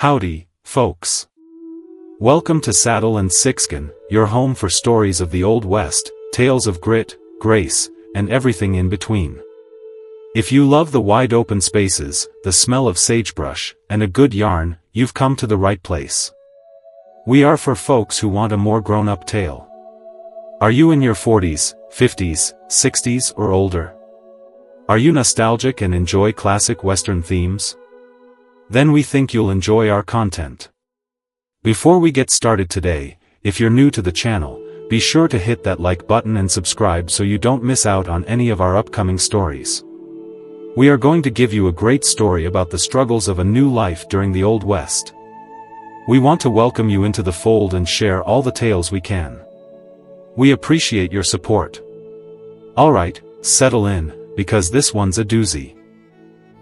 Howdy, folks. Welcome to Saddle and Sixgun, your home for stories of the Old West, tales of grit, grace, and everything in between. If you love the wide open spaces, the smell of sagebrush, and a good yarn, you've come to the right place. We are for folks who want a more grown-up tale. Are you in your 40s, 50s, 60s, or older? Are you nostalgic and enjoy classic Western themes? Then we think you'll enjoy our content. Before we get started today, if you're new to the channel, be sure to hit that like button and subscribe so you don't miss out on any of our upcoming stories. We are going to give you a great story about the struggles of a new life during the Old West. We want to welcome you into the fold and share all the tales we can. We appreciate your support. Alright, settle in, because this one's a doozy.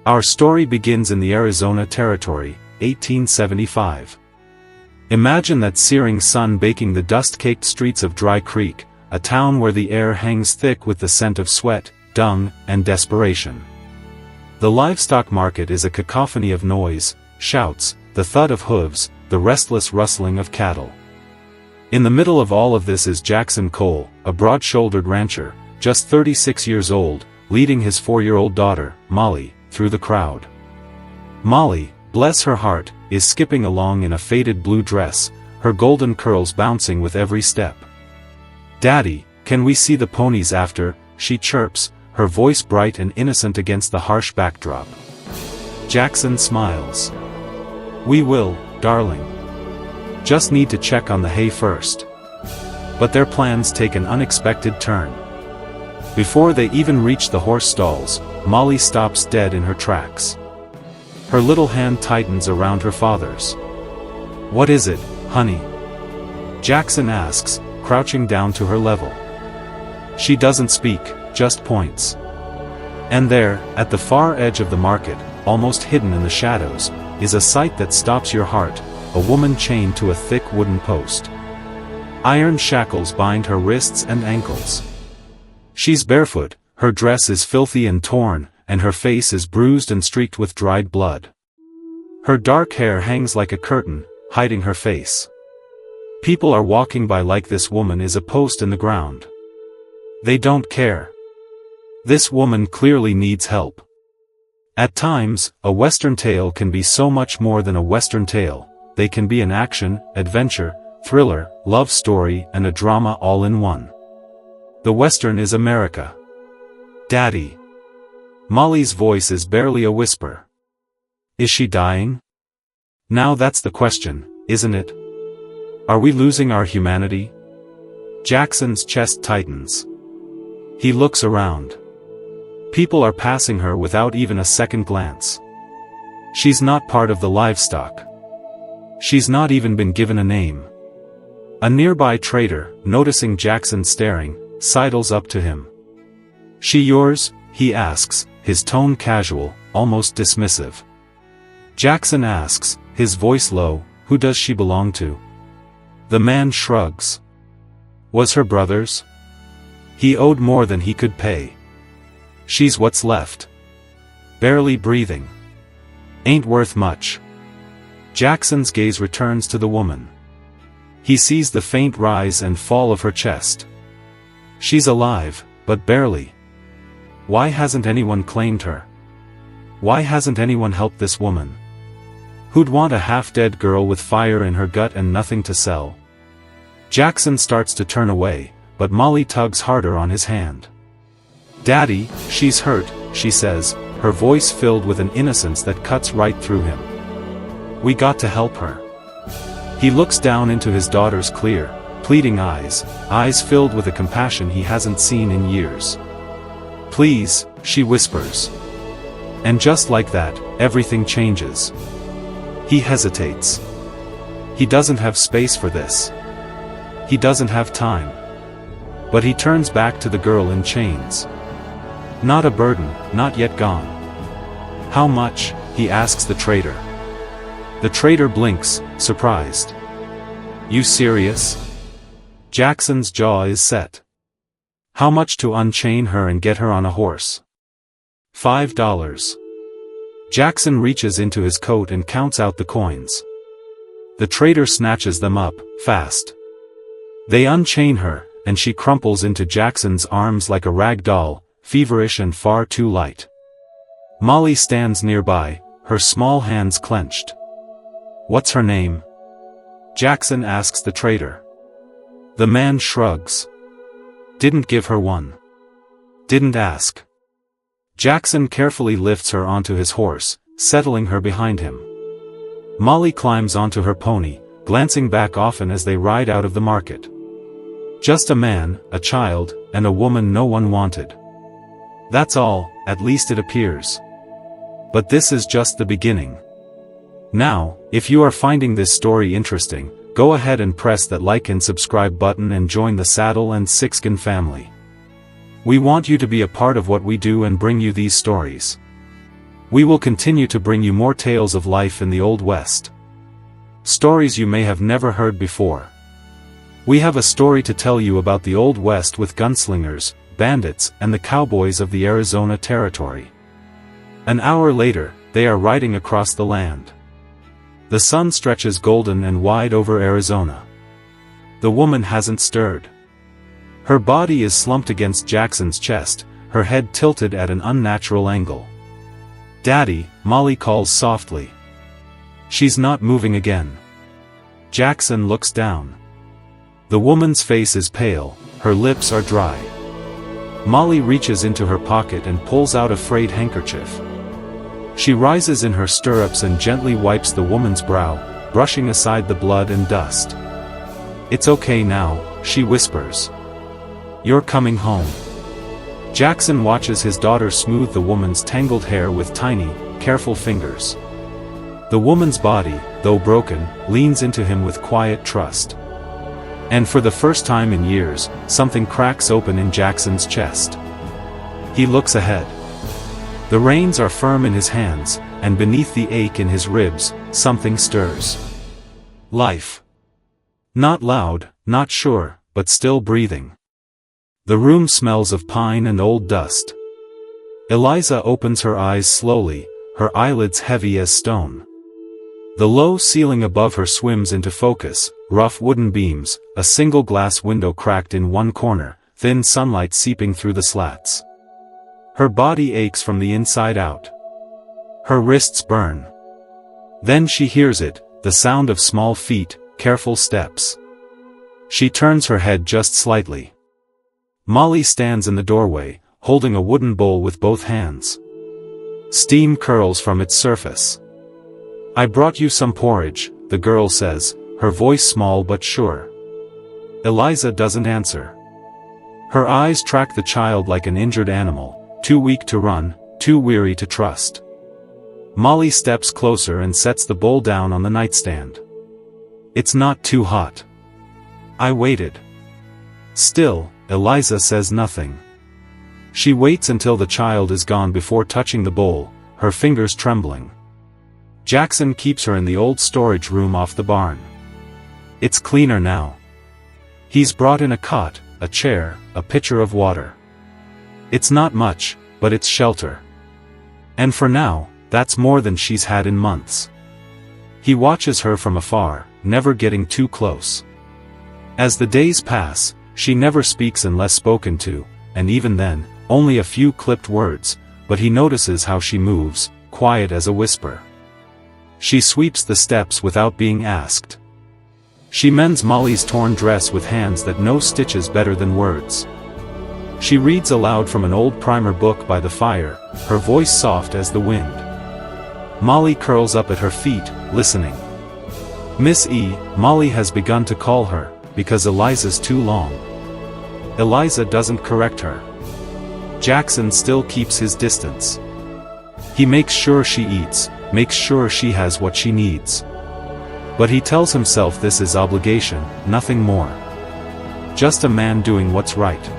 Our story begins in the Arizona Territory, 1875. Imagine that searing sun baking the dust-caked streets of Dry Creek, a town where the air hangs thick with the scent of sweat, dung, and desperation. The livestock market is a cacophony of noise, shouts, the thud of hooves, the restless rustling of cattle. In the middle of all of this is Jackson Cole, a broad-shouldered rancher, just 36 years old, leading his 4-year-old daughter, Molly, through the crowd. Molly, bless her heart, is skipping along in a faded blue dress, her golden curls bouncing with every step. "Daddy, can we see the ponies after?" she chirps, her voice bright and innocent against the harsh backdrop. Jackson smiles. "We will, darling. Just need to check on the hay first." But their plans take an unexpected turn. Before they even reach the horse stalls, Molly stops dead in her tracks. Her little hand tightens around her father's. "What is it, honey?" Jackson asks, crouching down to her level. She doesn't speak, just points. And there, at the far edge of the market, almost hidden in the shadows, is a sight that stops your heart, a woman chained to a thick wooden post. Iron shackles bind her wrists and ankles. She's barefoot, her dress is filthy and torn, and her face is bruised and streaked with dried blood. Her dark hair hangs like a curtain, hiding her face. People are walking by like this woman is a post in the ground. They don't care. This woman clearly needs help. At times, a Western tale can be so much more than a Western tale. They can be an action, adventure, thriller, love story, and a drama all in one. The Western is America. "Daddy." Molly's voice is barely a whisper. Is she dying? Now that's the question, isn't it? Are we losing our humanity? Jackson's chest tightens. He looks around. People are passing her without even a second glance. She's not part of the livestock. She's not even been given a name. A nearby trader, noticing Jackson staring, sidles up to him. "She yours?" he asks, his tone casual, almost dismissive. Jackson asks, his voice low, "Who does she belong to?" The man shrugs. "Was her brother's? He owed more than he could pay. She's what's left. Barely breathing. Ain't worth much." Jackson's gaze returns to the woman. He sees the faint rise and fall of her chest. She's alive, but barely. Why hasn't anyone claimed her? Why hasn't anyone helped this woman? Who'd want a half-dead girl with fire in her gut and nothing to sell? Jackson starts to turn away, but Molly tugs harder on his hand. "Daddy, she's hurt," she says, her voice filled with an innocence that cuts right through him. "We got to help her." He looks down into his daughter's clear, pleading eyes filled with a compassion he hasn't seen in years. "Please," she whispers. And just like that, everything changes. He hesitates. He doesn't have space for this. He doesn't have time. But he turns back to the girl in chains. Not a burden, not yet gone. "How much?" he asks the trader. The trader blinks, surprised. "You serious?" Jackson's jaw is set. "How much to unchain her and get her on a horse?" $5. Jackson reaches into his coat and counts out the coins. The trader snatches them up, fast. They unchain her, and she crumples into Jackson's arms like a rag doll, feverish and far too light. Molly stands nearby, her small hands clenched. "What's her name?" Jackson asks the trader. The man shrugs. "Didn't give her one. Didn't ask." Jackson carefully lifts her onto his horse, settling her behind him. Molly climbs onto her pony, glancing back often as they ride out of the market. Just a man, a child, and a woman no one wanted. That's all, at least it appears. But this is just the beginning. Now, if you are finding this story interesting, go ahead and press that like and subscribe button and join the Saddle and Sixgun family. We want you to be a part of what we do and bring you these stories. We will continue to bring you more tales of life in the Old West. Stories you may have never heard before. We have a story to tell you about the Old West with gunslingers, bandits, and the cowboys of the Arizona Territory. An hour later, they are riding across the land. The sun stretches golden and wide over Arizona. The woman hasn't stirred. Her body is slumped against Jackson's chest, her head tilted at an unnatural angle. "Daddy," Molly calls softly. She's not moving again. Jackson looks down. The woman's face is pale, her lips are dry. Molly reaches into her pocket and pulls out a frayed handkerchief. She rises in her stirrups and gently wipes the woman's brow, brushing aside the blood and dust. "It's okay now," she whispers. "You're coming home." Jackson watches his daughter smooth the woman's tangled hair with tiny, careful fingers. The woman's body, though broken, leans into him with quiet trust. And for the first time in years, something cracks open in Jackson's chest. He looks ahead. The reins are firm in his hands, and beneath the ache in his ribs, something stirs. Life. Not loud, not sure, but still breathing. The room smells of pine and old dust. Eliza opens her eyes slowly, her eyelids heavy as stone. The low ceiling above her swims into focus, rough wooden beams, a single glass window cracked in one corner, thin sunlight seeping through the slats. Her body aches from the inside out. Her wrists burn. Then she hears it, the sound of small feet, careful steps. She turns her head just slightly. Molly stands in the doorway, holding a wooden bowl with both hands. Steam curls from its surface. "I brought you some porridge," the girl says, her voice small but sure. Eliza doesn't answer. Her eyes track the child like an injured animal, too weak to run, too weary to trust. Molly steps closer and sets the bowl down on the nightstand. "It's not too hot." "I waited." Still, Eliza says nothing. She waits until the child is gone before touching the bowl, her fingers trembling. Jackson keeps her in the old storage room off the barn. It's cleaner now. He's brought in a cot, a chair, a pitcher of water. It's not much, but it's shelter. And for now, that's more than she's had in months. He watches her from afar, never getting too close. As the days pass, she never speaks unless spoken to, and even then, only a few clipped words, but he notices how she moves, quiet as a whisper. She sweeps the steps without being asked. She mends Molly's torn dress with hands that know stitches better than words. She reads aloud from an old primer book by the fire, her voice soft as the wind. Molly curls up at her feet, listening. "Miss E," Molly has begun to call her, because Eliza's too long. Eliza doesn't correct her. Jackson still keeps his distance. He makes sure she eats, makes sure she has what she needs. But he tells himself this is obligation, nothing more. Just a man doing what's right.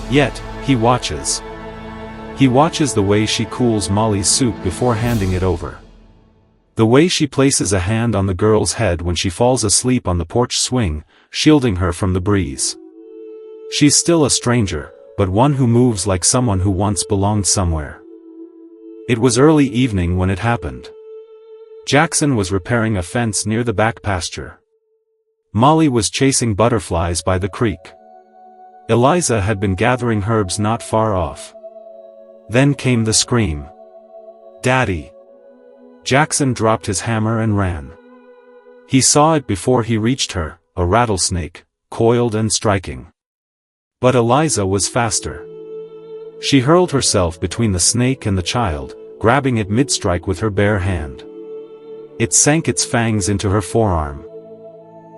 Yet, he watches. He watches the way she cools Molly's soup before handing it over. The way she places a hand on the girl's head when she falls asleep on the porch swing, shielding her from the breeze. She's still a stranger, but one who moves like someone who once belonged somewhere. It was early evening when it happened. Jackson was repairing a fence near the back pasture. Molly was chasing butterflies by the creek. Eliza had been gathering herbs not far off. Then came the scream. "Daddy!" Jackson dropped his hammer and ran. He saw it before he reached her, a rattlesnake, coiled and striking. But Eliza was faster. She hurled herself between the snake and the child, grabbing it mid-strike with her bare hand. It sank its fangs into her forearm.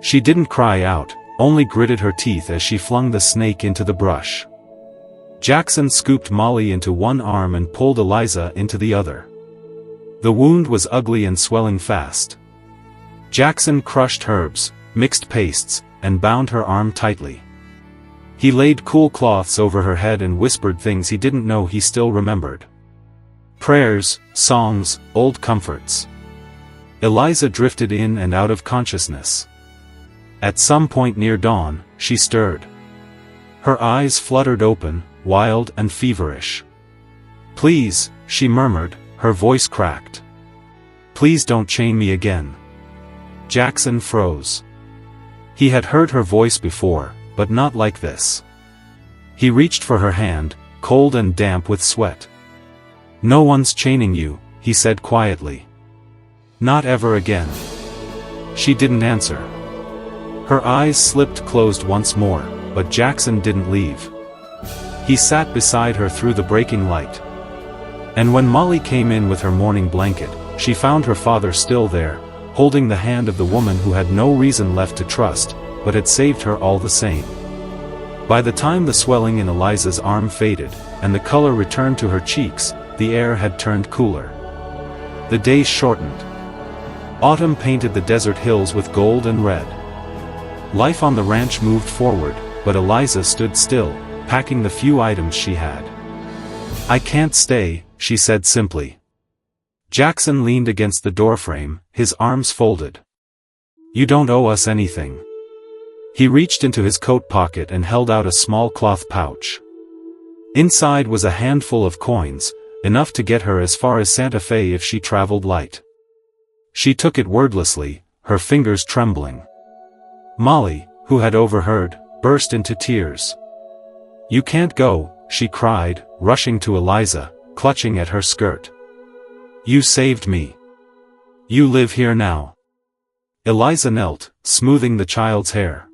She didn't cry out, only gritted her teeth as she flung the snake into the brush. Jackson scooped Molly into one arm and pulled Eliza into the other. The wound was ugly and swelling fast. Jackson crushed herbs, mixed pastes, and bound her arm tightly. He laid cool cloths over her head and whispered things he didn't know he still remembered. Prayers, songs, old comforts. Eliza drifted in and out of consciousness. At some point near dawn, she stirred. Her eyes fluttered open, wild and feverish. "Please," she murmured, her voice cracked. "Please don't chain me again." Jackson froze. He had heard her voice before, but not like this. He reached for her hand, cold and damp with sweat. "No one's chaining you," he said quietly. "Not ever again." She didn't answer. Her eyes slipped closed once more, but Jackson didn't leave. He sat beside her through the breaking light. And when Molly came in with her morning blanket, she found her father still there, holding the hand of the woman who had no reason left to trust, but had saved her all the same. By the time the swelling in Eliza's arm faded, and the color returned to her cheeks, the air had turned cooler. The days shortened. Autumn painted the desert hills with gold and red. Life on the ranch moved forward, but Eliza stood still, packing the few items she had. "I can't stay," she said simply. Jackson leaned against the doorframe, his arms folded. "You don't owe us anything." He reached into his coat pocket and held out a small cloth pouch. Inside was a handful of coins, enough to get her as far as Santa Fe if she traveled light. She took it wordlessly, her fingers trembling. Molly, who had overheard, burst into tears. "You can't go," she cried, rushing to Eliza, clutching at her skirt. "You saved me. You live here now." Eliza knelt, smoothing the child's hair.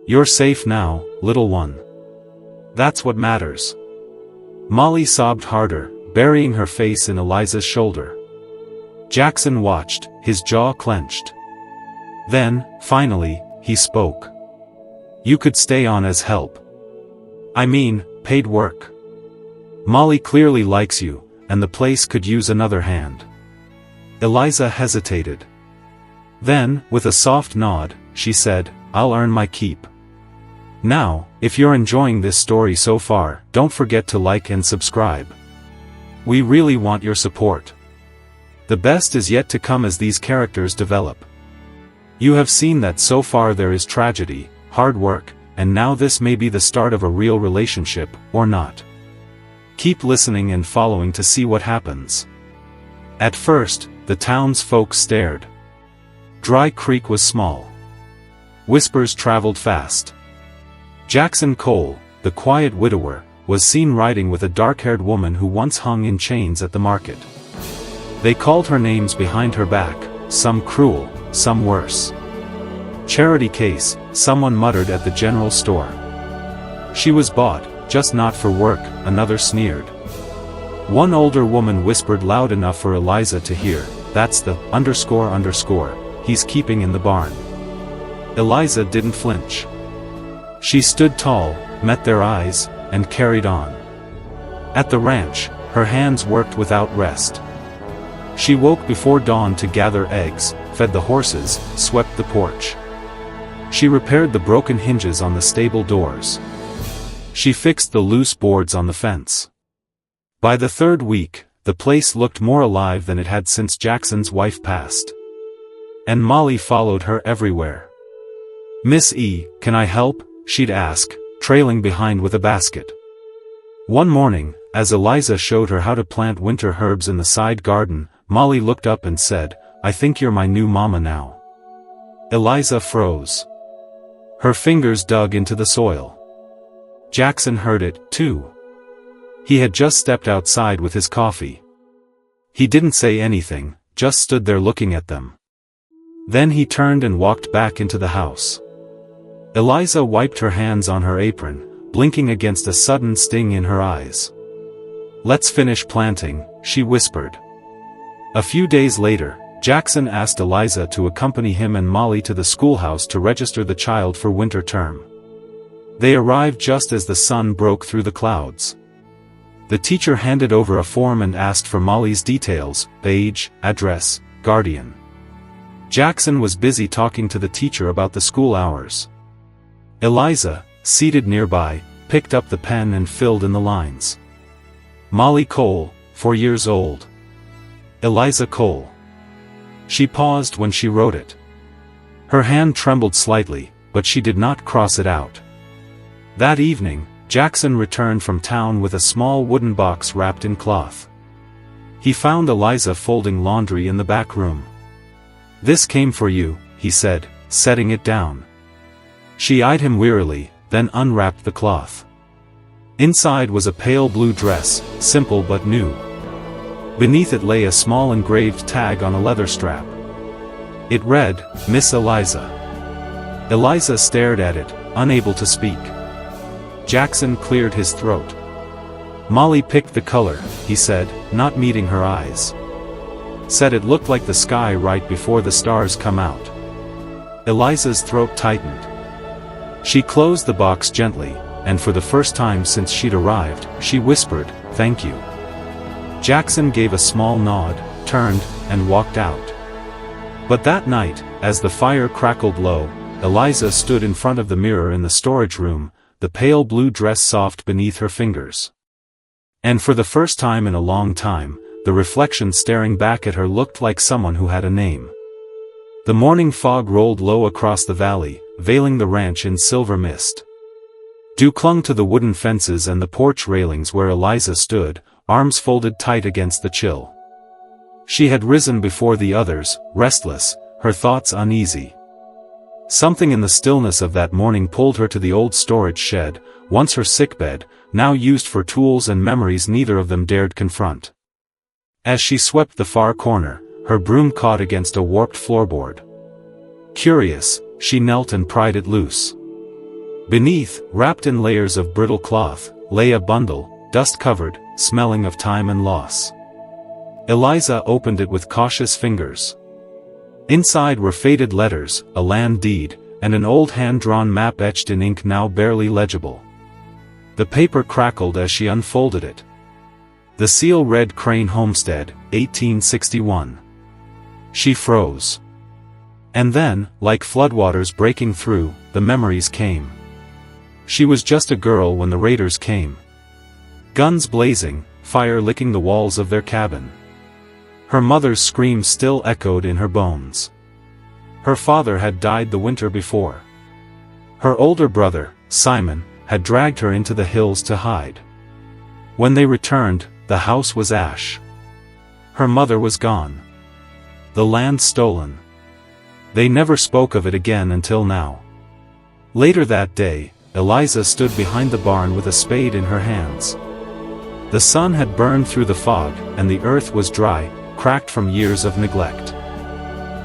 "You're safe now, little one. That's what matters." Molly sobbed harder, burying her face in Eliza's shoulder. Jackson watched, his jaw clenched. Then, finally, he spoke. "You could stay on as help. I mean, paid work. Molly clearly likes you, and the place could use another hand." Eliza hesitated. Then, with a soft nod, she said, "I'll earn my keep." Now, if you're enjoying this story so far, don't forget to like and subscribe. We really want your support. The best is yet to come as these characters develop. You have seen that so far there is tragedy, hard work, and now this may be the start of a real relationship, or not. Keep listening and following to see what happens. At first, the townsfolk stared. Dry Creek was small. Whispers traveled fast. Jackson Cole, the quiet widower, was seen riding with a dark-haired woman who once hung in chains at the market. They called her names behind her back, some cruel, some worse. Charity case, someone muttered at the general store. She was bought, just not for work, another sneered. One older woman whispered loud enough for Eliza to hear, "That's the __, he's keeping in the barn." Eliza didn't flinch. She stood tall, met their eyes, and carried on. At the ranch, her hands worked without rest. She woke before dawn to gather eggs, fed the horses, swept the porch. She repaired the broken hinges on the stable doors. She fixed the loose boards on the fence. By the third week, the place looked more alive than it had since Jackson's wife passed. And Molly followed her everywhere. "Miss E, can I help?" she'd ask, trailing behind with a basket. One morning, As Eliza showed her how to plant winter herbs in the side garden, Molly looked up and said, "I think you're my new mama now." Eliza froze. Her fingers dug into the soil. Jackson heard it, too. He had just stepped outside with his coffee. He didn't say anything, just stood there looking at them. Then he turned and walked back into the house. Eliza wiped her hands on her apron, blinking against a sudden sting in her eyes. "Let's finish planting," she whispered. A few days later, Jackson asked Eliza to accompany him and Molly to the schoolhouse to register the child for winter term. They arrived just as the sun broke through the clouds. The teacher handed over a form and asked for Molly's details: age, address, guardian. Jackson was busy talking to the teacher about the school hours. Eliza, seated nearby, picked up the pen and filled in the lines. Molly Cole, 4 years old. Eliza Cole. She paused when she wrote it. Her hand trembled slightly, but she did not cross it out. That evening, Jackson returned from town with a small wooden box wrapped in cloth. He found Eliza folding laundry in the back room. "This came for you," he said, setting it down. She eyed him wearily, then unwrapped the cloth. Inside was a pale blue dress, simple but new. Beneath it lay a small engraved tag on a leather strap. It read, "Miss Eliza." Eliza stared at it, unable to speak. Jackson cleared his throat. "Molly picked the color," he said, not meeting her eyes. "Said it looked like the sky right before the stars come out." Eliza's throat tightened. She closed the box gently, and for the first time since she'd arrived, she whispered, "Thank you." Jackson gave a small nod, turned, and walked out. But that night, as the fire crackled low, Eliza stood in front of the mirror in the storage room, the pale blue dress soft beneath her fingers. And for the first time in a long time, the reflection staring back at her looked like someone who had a name. The morning fog rolled low across the valley, veiling the ranch in silver mist. Dew clung to the wooden fences and the porch railings where Eliza stood, arms folded tight against the chill. She had risen before the others, restless, her thoughts uneasy. Something in the stillness of that morning pulled her to the old storage shed, once her sickbed, now used for tools and memories neither of them dared confront. As she swept the far corner, her broom caught against a warped floorboard. Curious, she knelt and pried it loose. Beneath, wrapped in layers of brittle cloth, lay a bundle, dust-covered, smelling of time and loss. Eliza opened it with cautious fingers. Inside were faded letters, a land deed, and an old hand-drawn map etched in ink now barely legible. The paper crackled as she unfolded it. The seal read Crane Homestead, 1861. She froze. And then, like floodwaters breaking through, the memories came. She was just a girl when the raiders came. Guns blazing, fire licking the walls of their cabin. Her mother's scream still echoed in her bones. Her father had died the winter before. Her older brother, Simon, had dragged her into the hills to hide. When they returned, the house was ash. Her mother was gone. The land stolen. They never spoke of it again until now. Later that day, Eliza stood behind the barn with a spade in her hands. The sun had burned through the fog, and the earth was dry, cracked from years of neglect.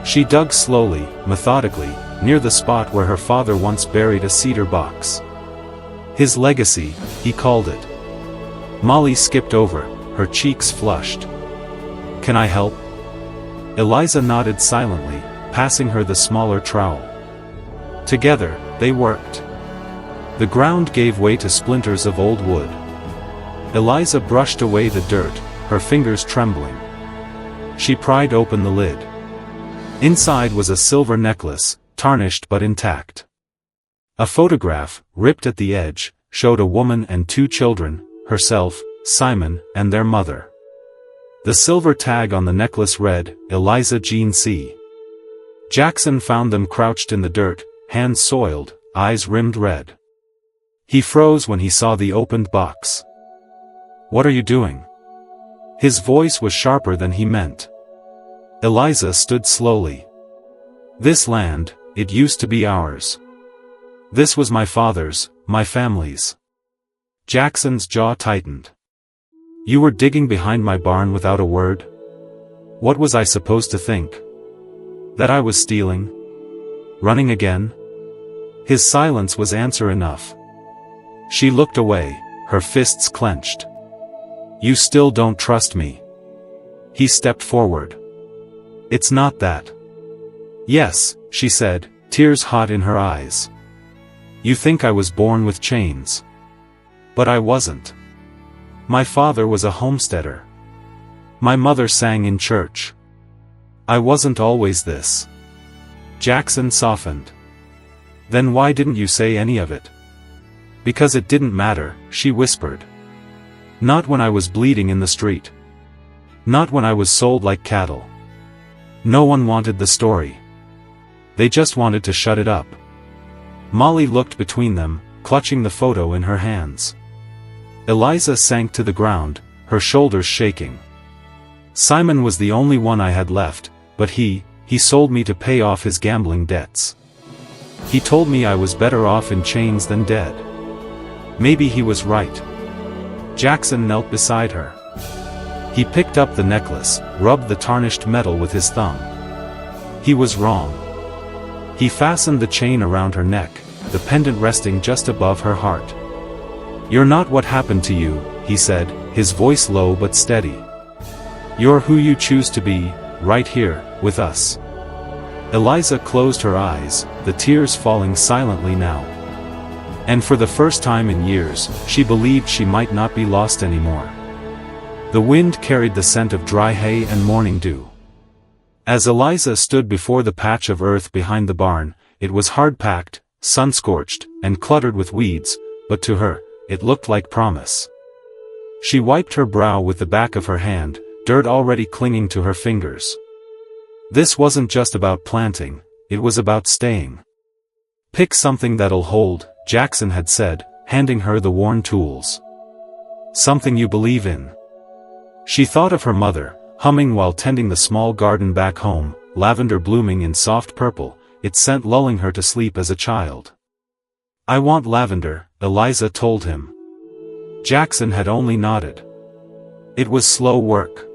She dug slowly, methodically, near the spot where her father once buried a cedar box. His legacy, he called it. Molly skipped over, her cheeks flushed. "Can I help?" Eliza nodded silently, passing her the smaller trowel. Together, they worked. The ground gave way to splinters of old wood. Eliza brushed away the dirt, her fingers trembling. She pried open the lid. Inside was a silver necklace, tarnished but intact. A photograph, ripped at the edge, showed a woman and 2 children, herself, Simon, and their mother. The silver tag on the necklace read, Eliza Jean C. Jackson found them crouched in the dirt, hands soiled, eyes rimmed red. He froze when he saw the opened box. What are you doing?" His voice was sharper than he meant. Eliza stood slowly. "This land, it used to be ours. This was my father's, my family's." Jackson's jaw tightened. "You were digging behind my barn without a word? What was I supposed to think? That I was stealing? Running again?" His silence was answer enough. She looked away, her fists clenched. "You still don't trust me." He stepped forward. "It's not that." "Yes," she said, tears hot in her eyes. "You think I was born with chains. But I wasn't. My father was a homesteader. My mother sang in church. I wasn't always this." Jackson softened. "Then why didn't you say any of it?" "Because it didn't matter," she whispered. "Not when I was bleeding in the street. Not when I was sold like cattle. No one wanted the story. They just wanted to shut it up." Molly looked between them, clutching the photo in her hands. Eliza sank to the ground, her shoulders shaking. "Simon was the only one I had left, but he sold me to pay off his gambling debts. He told me I was better off in chains than dead. Maybe he was right." Jackson knelt beside her. He picked up the necklace, rubbed the tarnished metal with his thumb. He was wrong. He fastened the chain around her neck, the pendant resting just above her heart. "You're not what happened to you," he said, his voice low but steady. "You're who you choose to be, right here, with us." Eliza closed her eyes, the tears falling silently now. And for the first time in years, she believed she might not be lost anymore. The wind carried the scent of dry hay and morning dew. As Eliza stood before the patch of earth behind the barn, it was hard-packed, sun-scorched, and cluttered with weeds, but to her, it looked like promise. She wiped her brow with the back of her hand, dirt already clinging to her fingers. This wasn't just about planting, it was about staying. "Pick something that'll hold," Jackson had said, handing her the worn tools. "Something you believe in." She thought of her mother, humming while tending the small garden back home, lavender blooming in soft purple, its scent lulling her to sleep as a child. "I want lavender," Eliza told him. Jackson had only nodded. It was slow work.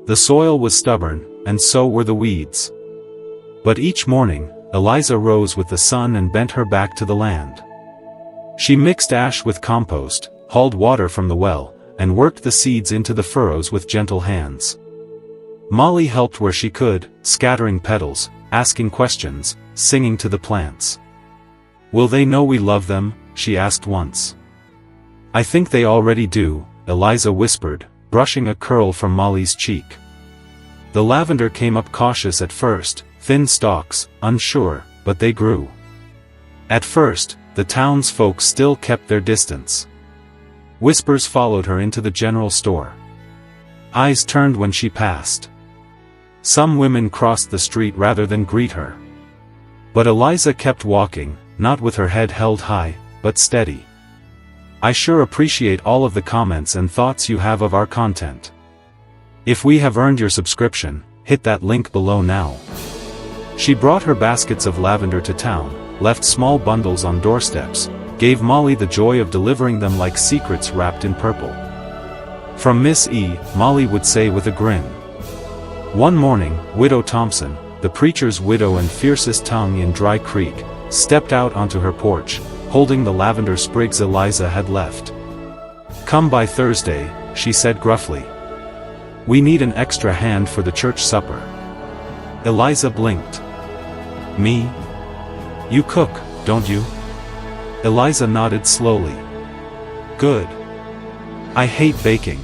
The soil was stubborn, and so were the weeds. But each morning, Eliza rose with the sun and bent her back to the land. She mixed ash with compost, hauled water from the well, and worked the seeds into the furrows with gentle hands. Molly helped where she could, scattering petals, asking questions, singing to the plants. "Will they know we love them?" she asked once. "I think they already do," Eliza whispered, brushing a curl from Molly's cheek. The lavender came up cautious at first, thin stalks, unsure, but they grew. At first, the townsfolk still kept their distance. Whispers followed her into the general store. Eyes turned when she passed. Some women crossed the street rather than greet her. But Eliza kept walking, not with her head held high, but steady. "I sure appreciate all of the comments and thoughts you have of our content. If we have earned your subscription, hit that link below now." She brought her baskets of lavender to town, left small bundles on doorsteps, gave Molly the joy of delivering them like secrets wrapped in purple. "From Miss E," Molly would say with a grin. One morning, Widow Thompson, the preacher's widow and fiercest tongue in Dry Creek, stepped out onto her porch, holding the lavender sprigs Eliza had left. "Come by Thursday," she said gruffly. "We need an extra hand for the church supper." Eliza blinked. "Me? You cook, don't you?" Eliza nodded slowly. "Good. I hate baking."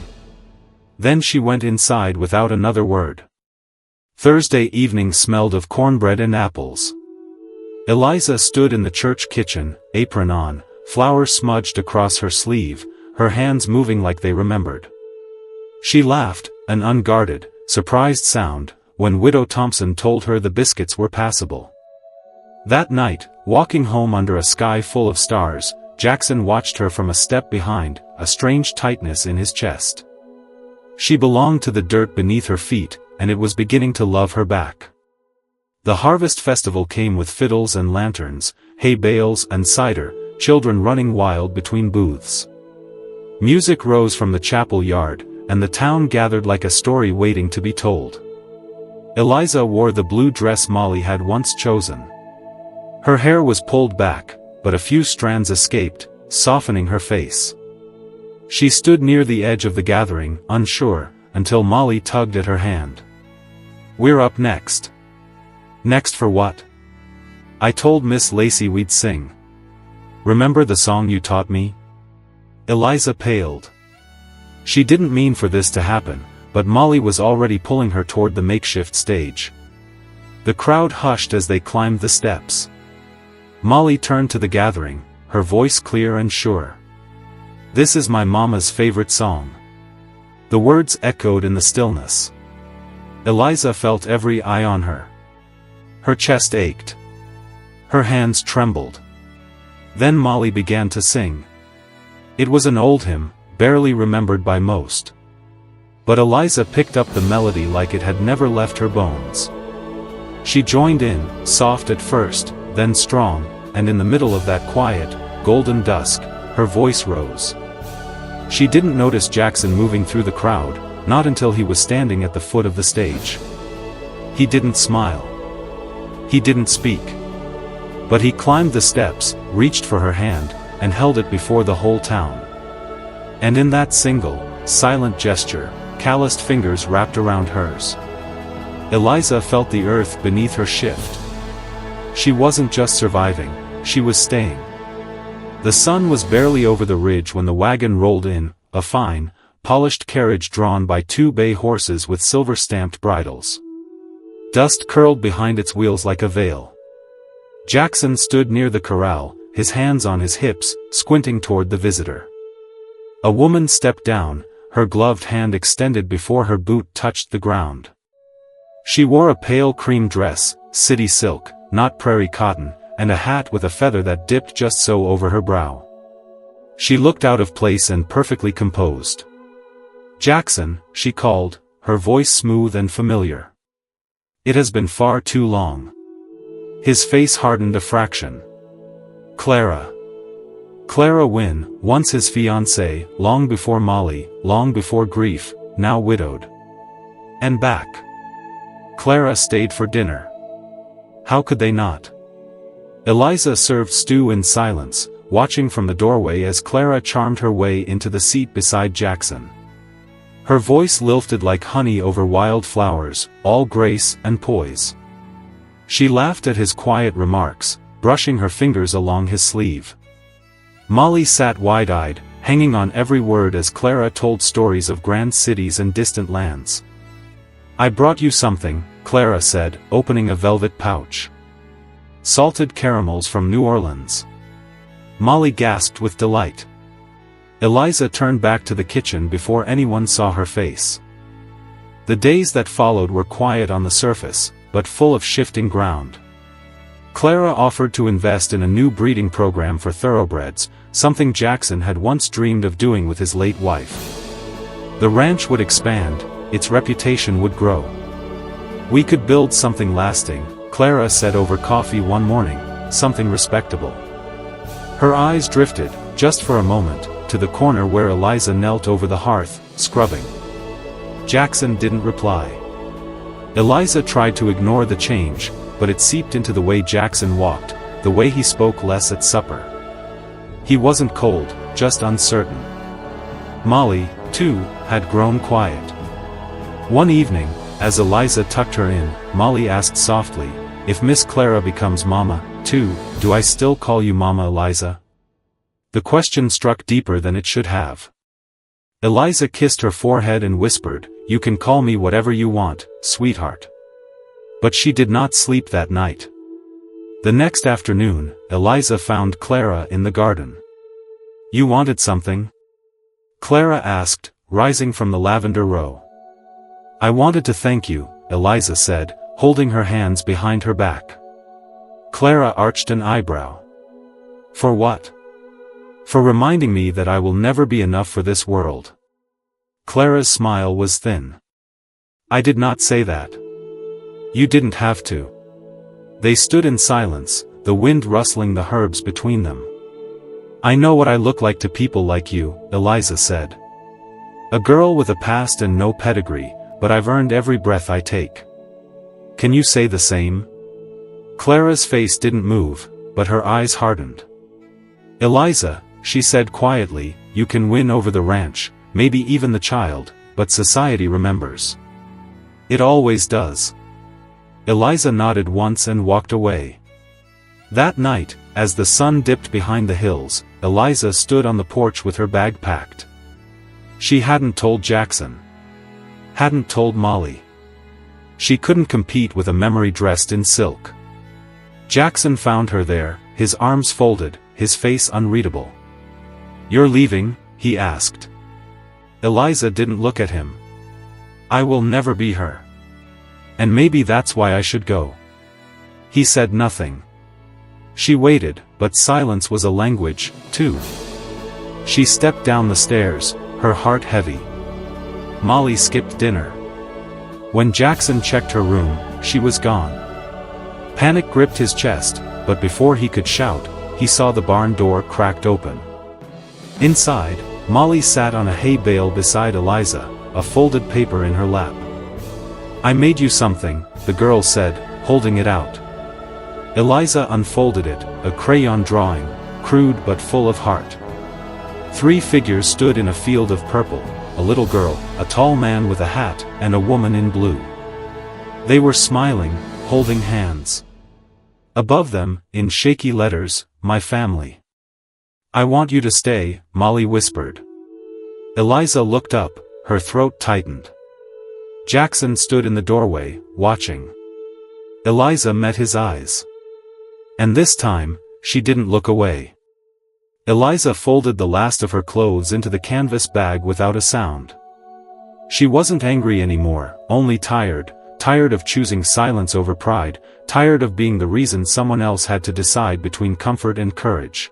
Then she went inside without another word. Thursday evening smelled of cornbread and apples. Eliza stood in the church kitchen, apron on, flour smudged across her sleeve, her hands moving like they remembered. She laughed, an unguarded, surprised sound, when Widow Thompson told her the biscuits were passable. That night, walking home under a sky full of stars, Jackson watched her from a step behind, a strange tightness in his chest. She belonged to the dirt beneath her feet, and it was beginning to love her back. The harvest festival came with fiddles and lanterns, hay bales and cider, children running wild between booths. Music rose from the chapel yard, and the town gathered like a story waiting to be told. Eliza wore the blue dress Molly had once chosen. Her hair was pulled back, but a few strands escaped, softening her face. She stood near the edge of the gathering, unsure, until Molly tugged at her hand. "We're up next." "Next for what?" "I told Miss Lacey we'd sing. Remember the song you taught me?" Eliza paled. She didn't mean for this to happen, but Molly was already pulling her toward the makeshift stage. The crowd hushed as they climbed the steps. Molly turned to the gathering, her voice clear and sure. "This is my mama's favorite song." The words echoed in the stillness. Eliza felt every eye on her. Her chest ached. Her hands trembled. Then Molly began to sing. It was an old hymn, barely remembered by most. But Eliza picked up the melody like it had never left her bones. She joined in, soft at first, then strong, and in the middle of that quiet, golden dusk, her voice rose. She didn't notice Jackson moving through the crowd, not until he was standing at the foot of the stage. He didn't smile. He didn't speak. But he climbed the steps, reached for her hand, and held it before the whole town. And in that single, silent gesture, calloused fingers wrapped around hers. Eliza felt the earth beneath her shift. She wasn't just surviving, she was staying. The sun was barely over the ridge when the wagon rolled in, a fine, polished carriage drawn by 2 bay horses with silver-stamped bridles. Dust curled behind its wheels like a veil. Jackson stood near the corral, his hands on his hips, squinting toward the visitor. A woman stepped down, her gloved hand extended before her boot touched the ground. She wore a pale cream dress, city silk, not prairie cotton, and a hat with a feather that dipped just so over her brow. She looked out of place and perfectly composed. "Jackson," she called, her voice smooth and familiar. "It has been far too long." His face hardened a fraction. "Clara." Clara Wynne, once his fiancée, long before Molly, long before grief, now widowed. And back. Clara stayed for dinner. How could they not? Eliza served stew in silence, watching from the doorway as Clara charmed her way into the seat beside Jackson. Her voice lilted like honey over wild flowers, all grace and poise. She laughed at his quiet remarks, brushing her fingers along his sleeve. Molly sat wide-eyed, hanging on every word as Clara told stories of grand cities and distant lands. "I brought you something," Clara said, opening a velvet pouch. "Salted caramels from New Orleans." Molly gasped with delight. Eliza turned back to the kitchen before anyone saw her face. The days that followed were quiet on the surface, but full of shifting ground. Clara offered to invest in a new breeding program for thoroughbreds, something Jackson had once dreamed of doing with his late wife. The ranch would expand, its reputation would grow. "We could build something lasting," Clara said over coffee one morning, "something respectable." Her eyes drifted, just for a moment, to the corner where Eliza knelt over the hearth, scrubbing. Jackson didn't reply. Eliza tried to ignore the change, but it seeped into the way Jackson walked, the way he spoke less at supper. He wasn't cold, just uncertain. Molly, too, had grown quiet. One evening, as Eliza tucked her in, Molly asked softly, "If Miss Clara becomes Mama, too, do I still call you Mama Eliza?" The question struck deeper than it should have. Eliza kissed her forehead and whispered, "You can call me whatever you want, sweetheart." But she did not sleep that night. The next afternoon, Eliza found Clara in the garden. "You wanted something?" Clara asked, rising from the lavender row. "I wanted to thank you," Eliza said, holding her hands behind her back. Clara arched an eyebrow. "For what?" For reminding me that I will never be enough for this world." Clara's smile was thin. "I did not say that. You didn't have to." They stood in silence, the wind rustling the herbs between them. "I know what I look like to people like you," Eliza said. "A girl with a past and no pedigree, but I've earned every breath I take. Can you say the same?" Clara's face didn't move, but her eyes hardened. "Eliza," she said quietly, "you can win over the ranch, maybe even the child, but society remembers. It always does." Eliza nodded once and walked away. That night, as the sun dipped behind the hills, Eliza stood on the porch with her bag packed. She hadn't told Jackson. Hadn't told Molly. She couldn't compete with a memory dressed in silk. Jackson found her there, his arms folded, his face unreadable. "You're leaving?" he asked. Eliza didn't look at him. "I will never be her. And maybe that's why I should go." He said nothing. She waited, but silence was a language, too. She stepped down the stairs, her heart heavy. Molly skipped dinner. When Jackson checked her room, she was gone. Panic gripped his chest, but before he could shout, he saw the barn door cracked open. Inside, Molly sat on a hay bale beside Eliza, a folded paper in her lap. "I made you something," the girl said, holding it out. Eliza unfolded it, a crayon drawing, crude but full of heart. 3 figures stood in a field of purple, a little girl, a tall man with a hat, and a woman in blue. They were smiling, holding hands. Above them, in shaky letters, "My family." "I want you to stay," Molly whispered. Eliza looked up, her throat tightened. Jackson stood in the doorway, watching. Eliza met his eyes. And this time, she didn't look away. Eliza folded the last of her clothes into the canvas bag without a sound. She wasn't angry anymore, only tired, tired of choosing silence over pride, tired of being the reason someone else had to decide between comfort and courage.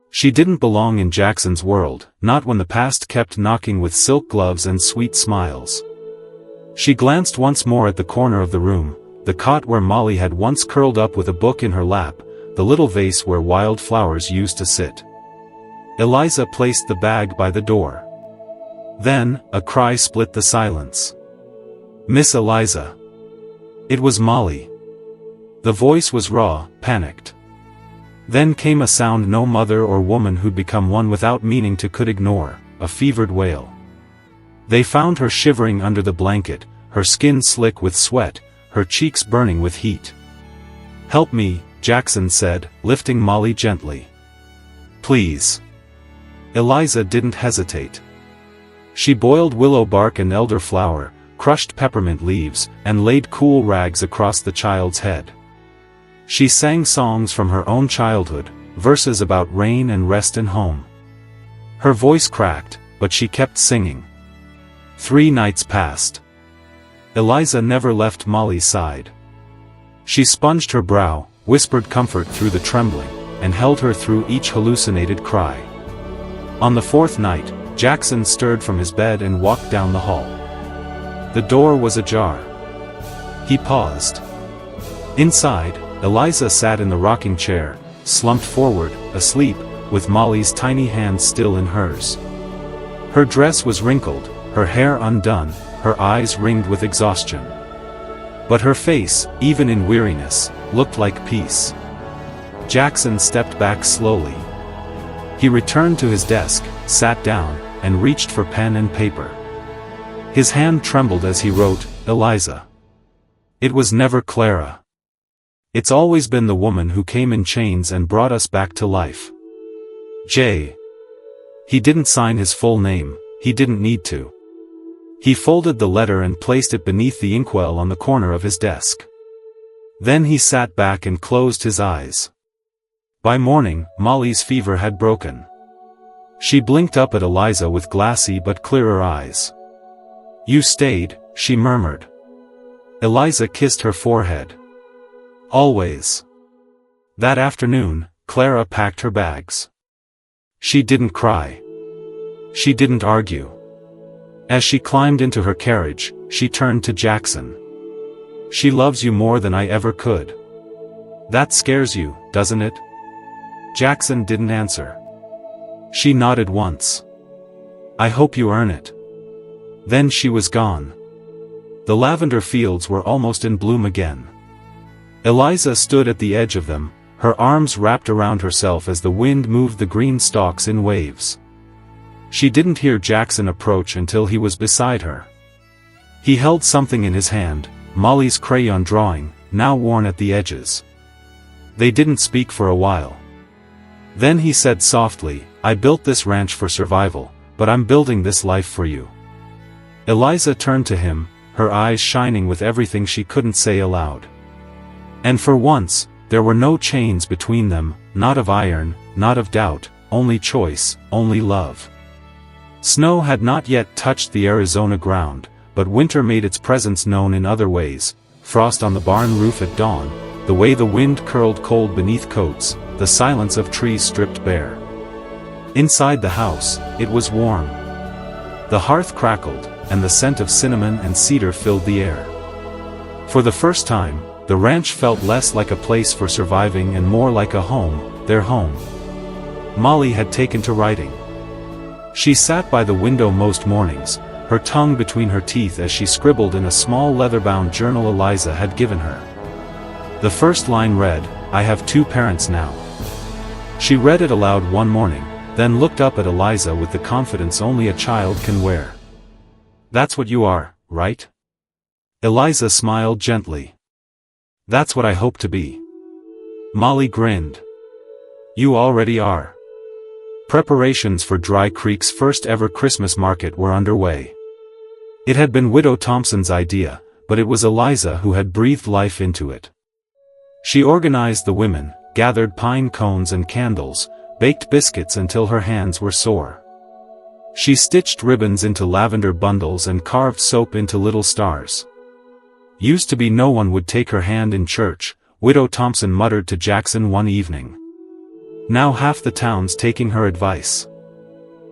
She didn't belong in Jackson's world, not when the past kept knocking with silk gloves and sweet smiles. She glanced once more at the corner of the room, the cot where Molly had once curled up with a book in her lap, the little vase where wild flowers used to sit. Eliza placed the bag by the door. Then, a cry split the silence. "Miss Eliza." It was Molly. The voice was raw, panicked. Then came a sound no mother or woman who'd become one without meaning to could ignore, a fevered wail. They found her shivering under the blanket, her skin slick with sweat, her cheeks burning with heat. "Help me," Jackson said, lifting Molly gently. "Please." Eliza didn't hesitate. She boiled willow bark and elderflower, crushed peppermint leaves, and laid cool rags across the child's head. She sang songs from her own childhood, verses about rain and rest and home. Her voice cracked, but she kept singing. 3 nights passed. Eliza never left Molly's side. She sponged her brow, whispered comfort through the trembling, and held her through each hallucinated cry. On the 4th night, Jackson stirred from his bed and walked down the hall. The door was ajar. He paused. Inside, Eliza sat in the rocking chair, slumped forward, asleep, with Molly's tiny hand still in hers. Her dress was wrinkled, her hair undone, her eyes ringed with exhaustion. But her face, even in weariness, looked like peace. Jackson stepped back slowly. He returned to his desk, sat down, and reached for pen and paper. His hand trembled as he wrote, "Eliza. It was never Clara. It's always been the woman who came in chains and brought us back to life. J." He didn't sign his full name, he didn't need to. He folded the letter and placed it beneath the inkwell on the corner of his desk. Then he sat back and closed his eyes. By morning, Molly's fever had broken. She blinked up at Eliza with glassy but clearer eyes. "You stayed," she murmured. Eliza kissed her forehead. "Always." That afternoon, Clara packed her bags. She didn't cry. She didn't argue. As she climbed into her carriage, she turned to Jackson. "She loves you more than I ever could. That scares you, doesn't it?" Jackson didn't answer. She nodded once. "I hope you earn it." Then she was gone. The lavender fields were almost in bloom again. Eliza stood at the edge of them, her arms wrapped around herself as the wind moved the green stalks in waves. She didn't hear Jackson approach until he was beside her. He held something in his hand, Molly's crayon drawing, now worn at the edges. They didn't speak for a while. Then he said softly, "I built this ranch for survival, but I'm building this life for you." Eliza turned to him, her eyes shining with everything she couldn't say aloud. And for once, there were no chains between them, not of iron, not of doubt, only choice, only love. Snow had not yet touched the Arizona ground, but winter made its presence known in other ways: frost on the barn roof at dawn, the way the wind curled cold beneath coats, the silence of trees stripped bare. Inside the house, it was warm. The hearth crackled, and the scent of cinnamon and cedar filled the air. For the first time, the ranch felt less like a place for surviving and more like a home, their home. Molly had taken to writing. She sat by the window most mornings, her tongue between her teeth as she scribbled in a small leather-bound journal Eliza had given her. The first line read, "I have two parents now." She read it aloud one morning, then looked up at Eliza with the confidence only a child can wear. "That's what you are, right?" Eliza smiled gently. "That's what I hope to be." Molly grinned. "You already are." Preparations for Dry Creek's first ever Christmas market were underway. It had been Widow Thompson's idea, but it was Eliza who had breathed life into it. She organized the women, gathered pine cones and candles, baked biscuits until her hands were sore. She stitched ribbons into lavender bundles and carved soap into little stars. Used to be no one would take her hand in church, Widow Thompson muttered to Jackson one evening. Now half the town's taking her advice.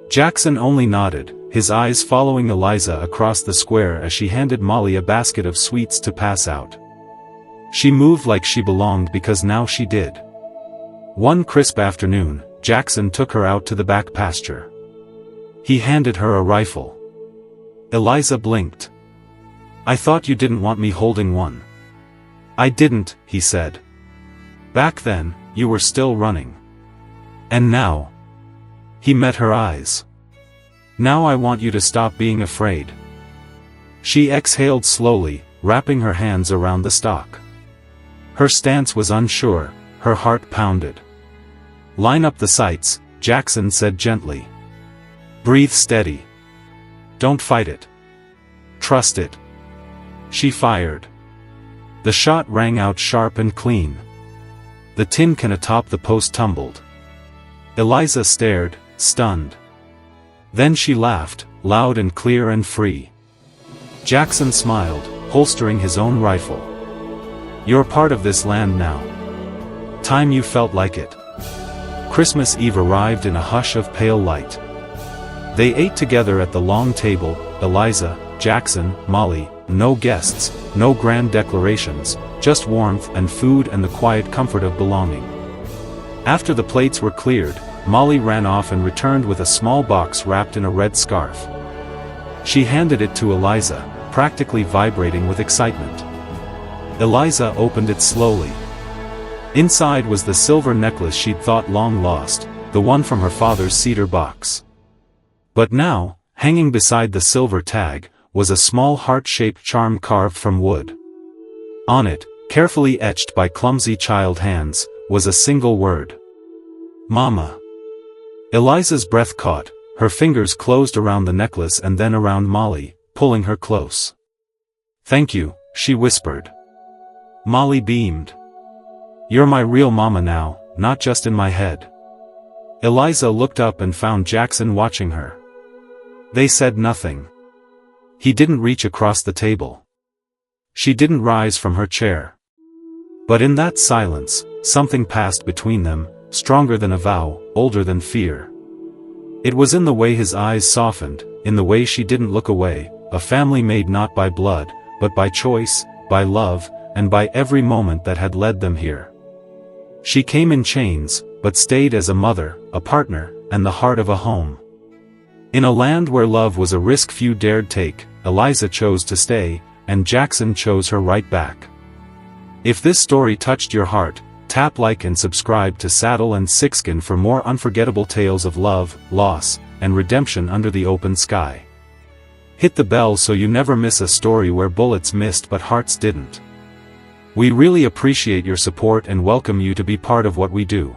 Jackson only nodded, his eyes following Eliza across the square as she handed Molly a basket of sweets to pass out. She moved like she belonged because now she did. One crisp afternoon, Jackson took her out to the back pasture. He handed her a rifle. Eliza blinked. "I thought you didn't want me holding one." "I didn't," he said. "Back then, you were still running. And now?" He met her eyes. "Now I want you to stop being afraid." She exhaled slowly, wrapping her hands around the stock. Her stance was unsure, her heart pounded. "Line up the sights," Jackson said gently. "Breathe steady. Don't fight it. Trust it." She fired. The shot rang out sharp and clean. The tin can atop the post tumbled. Eliza stared, stunned. Then she laughed, loud and clear and free. Jackson smiled, holstering his own rifle. "You're part of this land now. Time you felt like it." Christmas Eve arrived in a hush of pale light. They ate together at the long table, Eliza, Jackson, Molly, no guests, no grand declarations, just warmth and food and the quiet comfort of belonging. After the plates were cleared, Molly ran off and returned with a small box wrapped in a red scarf. She handed it to Eliza, practically vibrating with excitement. Eliza opened it slowly. Inside was the silver necklace she'd thought long lost, the one from her father's cedar box. But now, hanging beside the silver tag, was a small heart-shaped charm carved from wood. On it, carefully etched by clumsy child hands, was a single word. Mama. Eliza's breath caught, her fingers closed around the necklace and then around Molly, pulling her close. "Thank you," she whispered. Molly beamed. "You're my real mama now, not just in my head." Eliza looked up and found Jackson watching her. They said nothing. He didn't reach across the table. She didn't rise from her chair. But in that silence, something passed between them, stronger than a vow, older than fear. It was in the way his eyes softened, in the way she didn't look away, a family made not by blood, but by choice, by love, and by every moment that had led them here. She came in chains, but stayed as a mother, a partner, and the heart of a home. In a land where love was a risk few dared take, Eliza chose to stay, and Jackson chose her right back. If this story touched your heart, tap like and subscribe to Saddle and Sixgun for more unforgettable tales of love, loss, and redemption under the open sky. Hit the bell so you never miss a story where bullets missed but hearts didn't. We really appreciate your support and welcome you to be part of what we do.